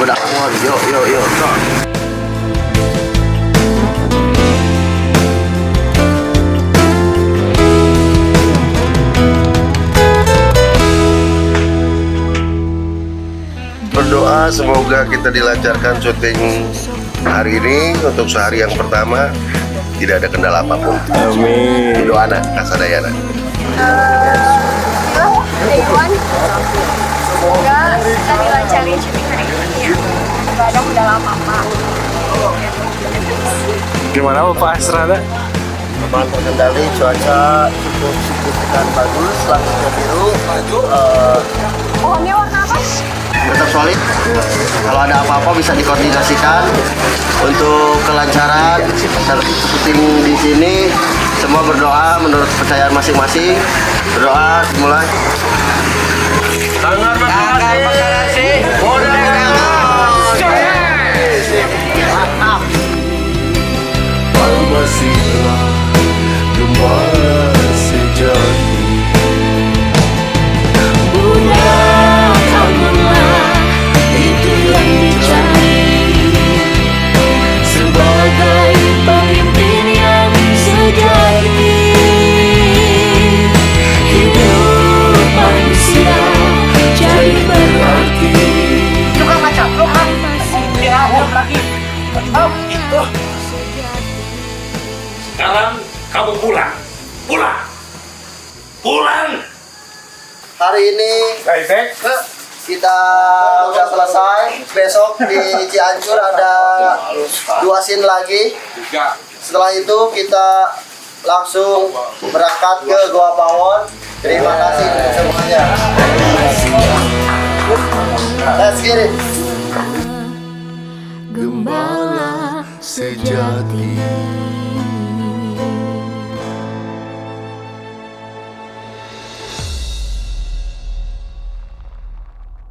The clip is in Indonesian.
bedak semua. Yuk. Berdoa semoga kita dilancarkan syuting hari ini untuk sehari yang pertama, tidak ada kendala apapun. Amin. Doa anak kasadayana. Dewan, semoga kita dilancarin syuting hari ini ya. Gak ada kendala apa-apa. Gimana Bapak Asrada? Aman terkendali, cuaca cukup signifikan bagus, langitnya biru. Pohonnya warna apa? Tetap solid. Kalau ada apa-apa bisa dikoordinasikan untuk kelancaran syuting di sini. Semua berdoa menurut kepercayaan masing-masing. Berdoa mulai. Tangan masing-masing. Masihlah gembala sejati. Bulan kamulah itu yang dicari sebagai pemimpin yang sejati. Hidup manusia jadi berarti. Juga macam lo kan diadam lagi. Sekarang kamu pulang. Hari ini kita udah selesai. Besok di Cianjur ada 2 scene lagi. Setelah itu kita langsung berangkat ke Goa Pawon. Terima kasih semuanya. Let's get it. Gembala sejati.